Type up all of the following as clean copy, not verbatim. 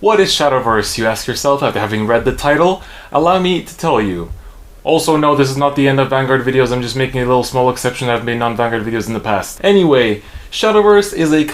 What is Shadowverse, you ask yourself after having read the title? Allow me to tell you. Also, no, this is not the end of Vanguard videos, I'm just making a little small exception. I've made non-Vanguard videos in the past. Shadowverse is a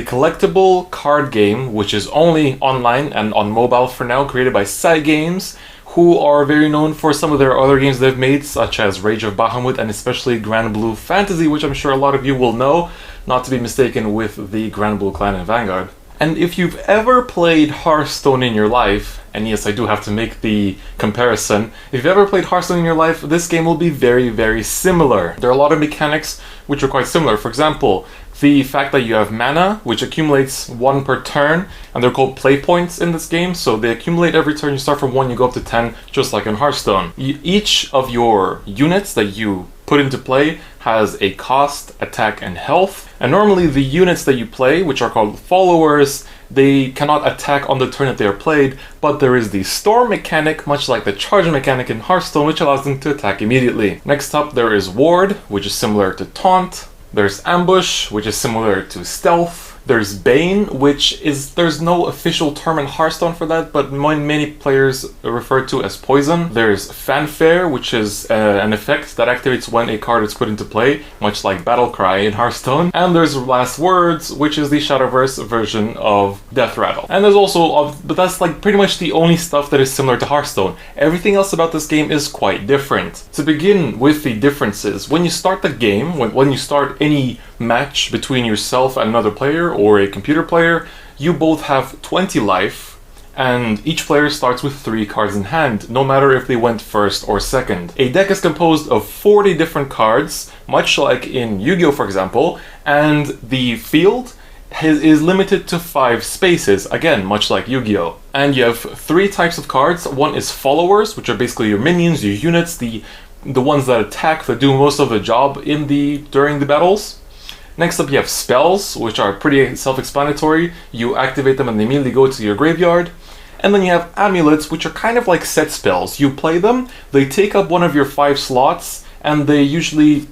collectible card game, which is only online and on mobile for now, created by Games, who are very known for some of their other games they've made, such as Rage of Bahamut and especially Grand Blue Fantasy, which I'm sure a lot of you will know, not to be mistaken with the Grand Blue Clan in Vanguard. And if you've ever played Hearthstone in your life, and yes, I do have to make the comparison, if you've ever played Hearthstone in your life, this game will be very, very similar. There are a lot of mechanics which are quite similar. For example, the fact that you have mana, which accumulates 1 per turn, and they're called play points in this game, so they accumulate every turn. You start from 1, you go up to 10, just like in Hearthstone. Each of your units that you put into play has a cost, attack, and health. And normally the units that you play, which are called followers, they cannot attack on the turn that they are played, but there is the storm mechanic, much like the charge mechanic in Hearthstone, which allows them to attack immediately. Next up, there is ward, which is similar to taunt. There's ambush, which is similar to stealth. There's bane, which is, there's no official term in Hearthstone for that, but many players refer to as poison. There's fanfare, which is an effect that activates when a card is put into play, much like battle cry in Hearthstone. And there's last words, which is the Shadowverse version of death rattle. And there's also, but that's like pretty much the only stuff that is similar to Hearthstone. Everything else about this game is quite different. To begin with the differences, when you start the game, when you start any match between yourself and another player or a computer player, you both have 20 life, and each player starts with 3 cards in hand, no matter if they went first or second. A deck is composed of 40 different cards, much like in Yu-Gi-Oh, for example, and the field is limited to 5 spaces, again, much like Yu-Gi-Oh. And you have 3 types of cards. One is followers, which are basically your minions, your units, the ones that attack, that do most of the job during the battles. Next up, you have spells, which are pretty self-explanatory. You activate them and they immediately go to your graveyard. And then you have amulets, which are kind of like set spells. You play them, they take up one of your 5 slots, and they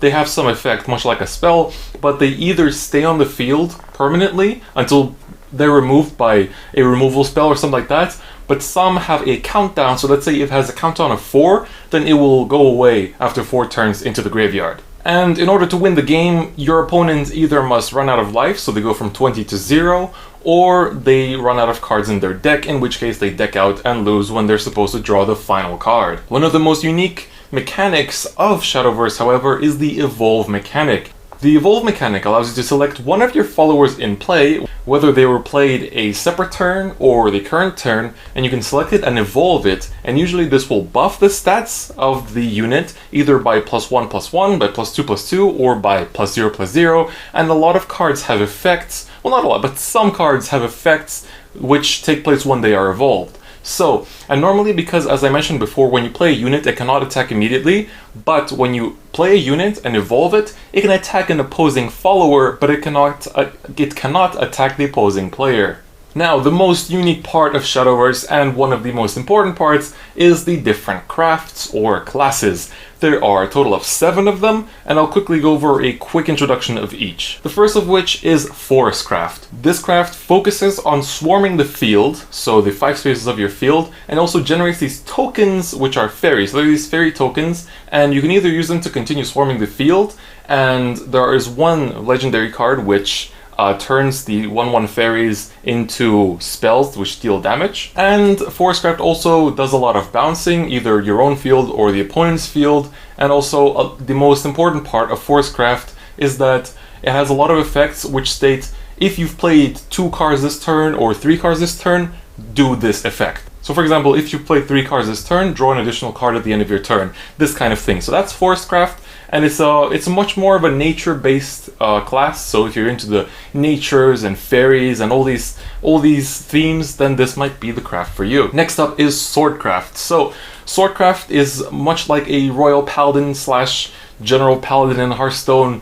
have some effect, much like a spell, but they either stay on the field permanently until they're removed by a removal spell or something like that, but some have a countdown. So let's say if it has a countdown of 4, then it will go away after 4 turns into the graveyard. And in order to win the game, your opponent either must run out of life, so they go from 20 to 0, or they run out of cards in their deck, in which case they deck out and lose when they're supposed to draw the final card. One of the most unique mechanics of Shadowverse, however, is the evolve mechanic. The evolve mechanic allows you to select one of your followers in play, whether they were played a separate turn or the current turn, and you can select it and evolve it, and usually this will buff the stats of the unit, either by +1/+1, by +2/+2, or by +0/+0, and a lot of cards have effects, well, not a lot, but some cards have effects which take place when they are evolved. So, and normally, because as I mentioned before, when you play a unit, it cannot attack immediately, but when you play a unit and evolve it, it can attack an opposing follower, but it cannot attack the opposing player. Now, the most unique part of Shadowverse, and one of the most important parts, is the different crafts or classes. There are a total of 7 of them, and I'll quickly go over a quick introduction of each. The first of which is Forest Craft. This craft focuses on swarming the field, so the 5 spaces of your field, and also generates these tokens, which are fairies. So they're these fairy tokens, and you can either use them to continue swarming the field, and there is one legendary card which turns the 1/1 fairies into spells which deal damage. And Forestcraft also does a lot of bouncing, either your own field or the opponent's field. And also the most important part of Forestcraft is that it has a lot of effects which state, if you've played 2 cards this turn or 3 cards this turn, do this effect. So for example, if you play 3 cards this turn, draw an additional card at the end of your turn. This kind of thing. So that's Forestcraft. And it's much more of a nature-based class. So if you're into the natures and fairies and all these themes, then this might be the craft for you. Next up is Swordcraft. So Swordcraft is much like a Royal Paladin / General Paladin in Hearthstone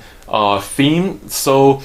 theme. So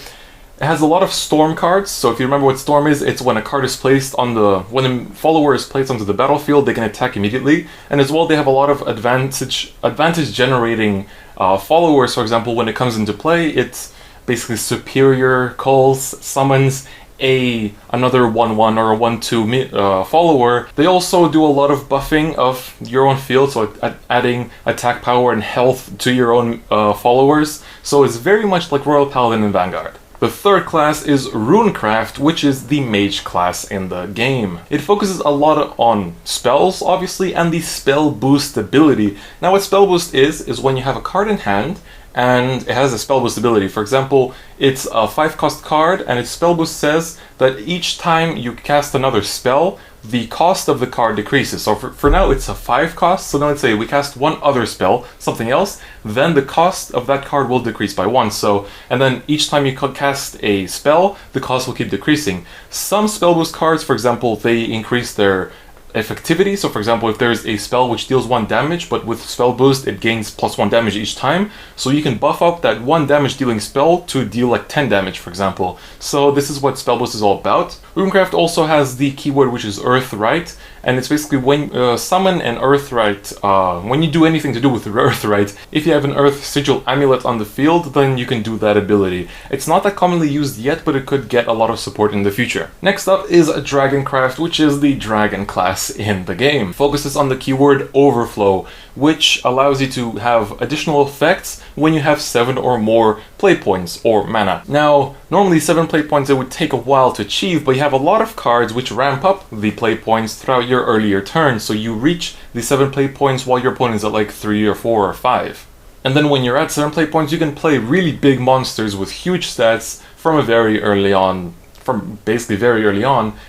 it has a lot of storm cards. So if you remember what storm is, it's when a card is placed when a follower is placed onto the battlefield, they can attack immediately. And as well, they have a lot of advantage generating followers. For example, when it comes into play, it's basically superior calls, summons, another 1/1 or a 1/2 follower, they also do a lot of buffing of your own field, so adding attack power and health to your own followers. So it's very much like Royal Paladin and Vanguard. The third class is Runecraft, which is the mage class in the game. It focuses a lot on spells, obviously, and the spell boost ability. Now what spell boost is when you have a card in hand and it has a spell boost ability. For example, it's a 5-cost card and its spell boost says that each time you cast another spell, the cost of the card decreases. So for now it's a 5 cost, so now let's say we cast one other spell, something else, then the cost of that card will decrease by 1. So, and then each time you cast a spell, the cost will keep decreasing. Some spell boost cards, for example, they increase their effectivity. So for example, if there's a spell which deals 1 damage, but with spell boost it gains +1 damage each time, so you can buff up that 1 damage dealing spell to deal like 10 damage, for example. So this is what spell boost is all about. Runecraft also has the keyword which is Earthright, and it's basically when summon an Earthright, when you do anything to do with Earthright, if you have an Earth Sigil amulet on the field, then you can do that ability. It's not that commonly used yet, but it could get a lot of support in the future. Next up is Dragoncraft, which is the dragon class in the game. Focuses on the keyword Overflow, which allows you to have additional effects when you have 7 or more play points or mana. Now, normally 7 play points it would take a while to achieve, but you have a lot of cards which ramp up the play points throughout your earlier turn, so you reach the 7 play points while your opponent is at like 3 or 4 or 5. And then when you're at 7 play points, you can play really big monsters with huge stats from very early on,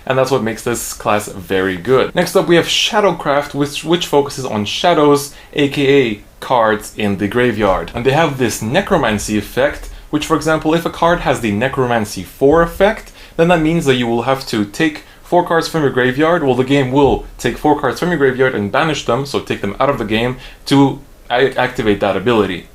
and that's what makes this class very good. Next up we have Shadowcraft, which focuses on shadows, aka cards in the graveyard. And they have this necromancy effect, which for example, if a card has the necromancy 4 effect, then that means that you will have to take 4 cards from your graveyard. Well, the game will take 4 cards from your graveyard and banish them, so take them out of the game to activate that ability.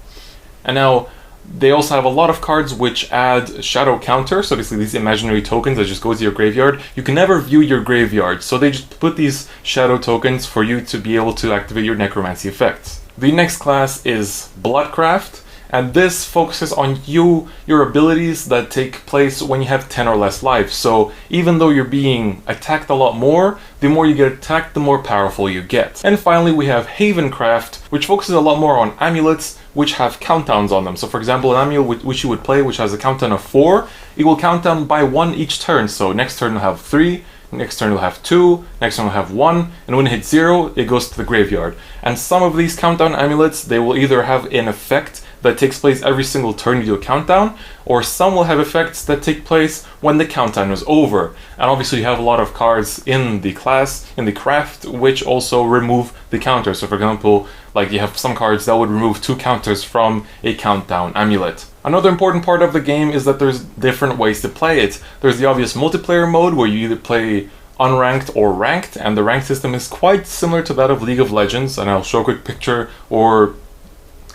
And now, they also have a lot of cards which add shadow counter, so basically these imaginary tokens that just go to your graveyard. You can never view your graveyard, so they just put these shadow tokens for you to be able to activate your necromancy effects. The next class is Bloodcraft, and this focuses on your abilities that take place when you have 10 or less lives. So even though you're being attacked a lot more, the more you get attacked, the more powerful you get. And finally we have Havencraft, which focuses a lot more on amulets which have countdowns on them. So for example, an amulet which you would play which has a countdown of 4, it will count down by 1 each turn. So next turn you'll have 3, next turn you'll have 2, next turn you'll have 1, and when it hits 0, it goes to the graveyard. And some of these countdown amulets, they will either have an effect that takes place every single turn you do a countdown, or some will have effects that take place when the countdown is over. And obviously you have a lot of cards in the class, in the craft, which also remove the counter. So for example, like you have some cards that would remove 2 counters from a countdown amulet. Another important part of the game is that there's different ways to play it. There's the obvious multiplayer mode where you either play unranked or ranked, and the ranked system is quite similar to that of League of Legends, and I'll show a quick picture or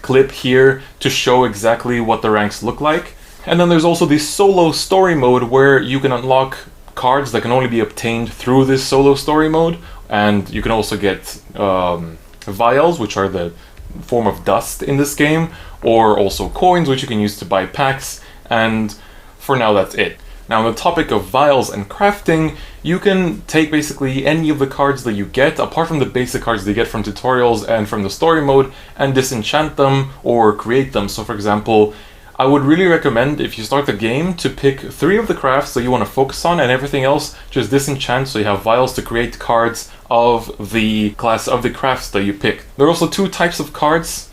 clip here to show exactly what the ranks look like. And then there's also the solo story mode where you can unlock cards that can only be obtained through this solo story mode, and you can also get vials, which are the form of dust in this game, or also coins which you can use to buy packs, and for now that's it. Now on the topic of vials and crafting, you can take basically any of the cards that you get, apart from the basic cards that you get from tutorials and from the story mode, and disenchant them or create them. So for example, I would really recommend if you start the game to pick 3 of the crafts that you want to focus on, and everything else just disenchant, so you have vials to create cards of the class of the crafts that you pick. There are also 2 types of cards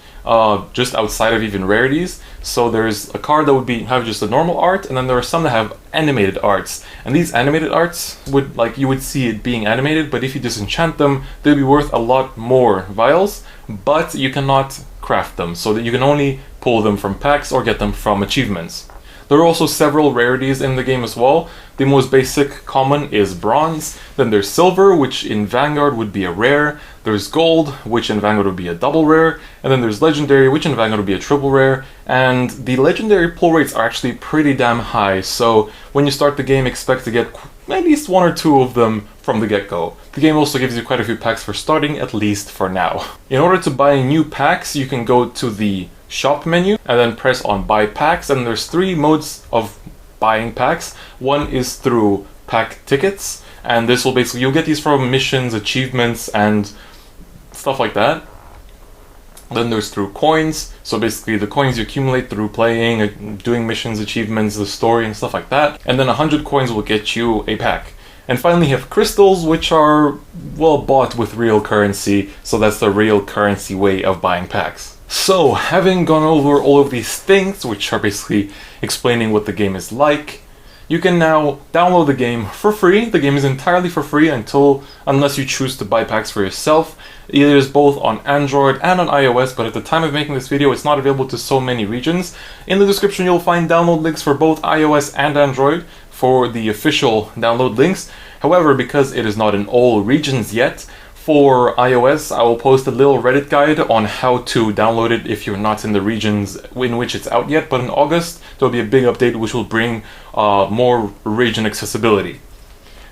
just outside of even rarities. So there's a card that would have just a normal art, and then there are some that have animated arts. And these animated arts you would see it being animated, but if you disenchant them, they'll be worth a lot more vials, but you cannot craft them, so that you can only pull them from packs or get them from achievements. There are also several rarities in the game as well. The most basic common is bronze, then there's silver, which in Vanguard would be a rare, there's gold, which in Vanguard would be a double rare, and then there's legendary, which in Vanguard would be a triple rare, and the legendary pull rates are actually pretty damn high, so when you start the game, expect to get at least 1 or 2 of them from the get-go. The game also gives you quite a few packs for starting, at least for now. In order to buy new packs, you can go to the shop menu and then press on buy packs, and there's 3 modes of buying packs. One is through pack tickets, and this will basically, you'll get these from missions, achievements, and stuff like that. Then there's through coins, so basically the coins you accumulate through playing, doing missions, achievements, the story, and stuff like that. And then 100 coins will get you a pack. And finally you have crystals, which are, well, bought with real currency, so that's the real currency way of buying packs. So, having gone over all of these things, which are basically explaining what the game is like, you can now download the game for free. The game is entirely for free unless you choose to buy packs for yourself. It is both on Android and on iOS, but at the time of making this video, it's not available to so many regions. In the description, you'll find download links for both iOS and Android for the official download links. However, because it is not in all regions yet, for iOS, I will post a little Reddit guide on how to download it if you're not in the regions in which it's out yet, but in August, there'll be a big update which will bring more region accessibility.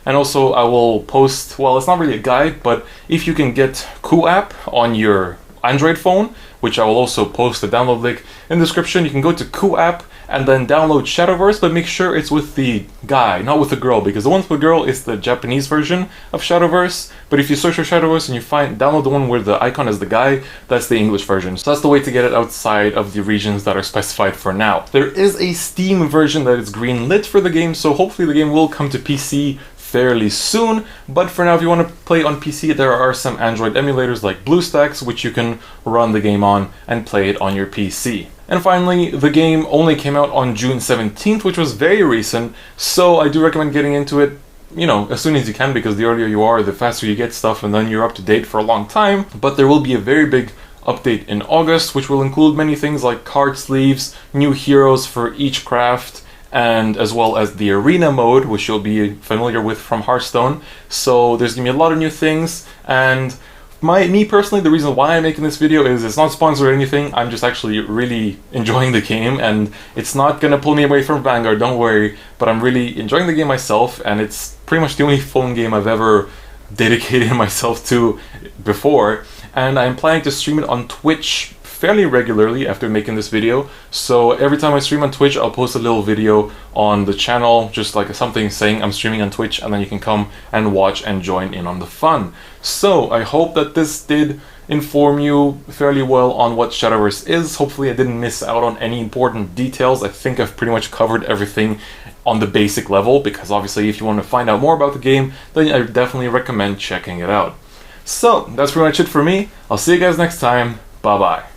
And also, I will post, well, it's not really a guide, but if you can get QApp on your Android phone, which I will also post the download link in the description, you can go to QApp and then download Shadowverse, but make sure it's with the guy, not with the girl, because the one with the girl is the Japanese version of Shadowverse. But if you search for Shadowverse and you download the one where the icon is the guy, that's the English version. So that's the way to get it outside of the regions that are specified for now. There is a Steam version that is green-lit for the game, so hopefully the game will come to PC fairly soon, but for now, if you want to play on PC, there are some Android emulators like BlueStacks, which you can run the game on and play it on your PC. And finally, the game only came out on June 17th, which was very recent, so I do recommend getting into it, you know, as soon as you can, because the earlier you are, the faster you get stuff, and then you're up to date for a long time. But there will be a very big update in August, which will include many things like card sleeves, new heroes for each craft, and as well as the arena mode, which you'll be familiar with from Hearthstone. So there's gonna be a lot of new things, and me personally, the reason why I'm making this video is it's not sponsored or anything. I'm just actually really enjoying the game, and it's not gonna pull me away from Vanguard, don't worry, but I'm really enjoying the game myself, and it's pretty much the only phone game I've ever dedicated myself to before, and I'm planning to stream it on Twitch fairly regularly after making this video. So every time I stream on Twitch, I'll post a little video on the channel, just like something saying I'm streaming on Twitch, and then you can come and watch and join in on the fun. So I hope that this did inform you fairly well on what Shadowverse is. Hopefully I didn't miss out on any important details. I think I've pretty much covered everything on the basic level, because obviously if you want to find out more about the game, then I definitely recommend checking it out. So that's pretty much it for me. I'll see you guys next time. Bye bye.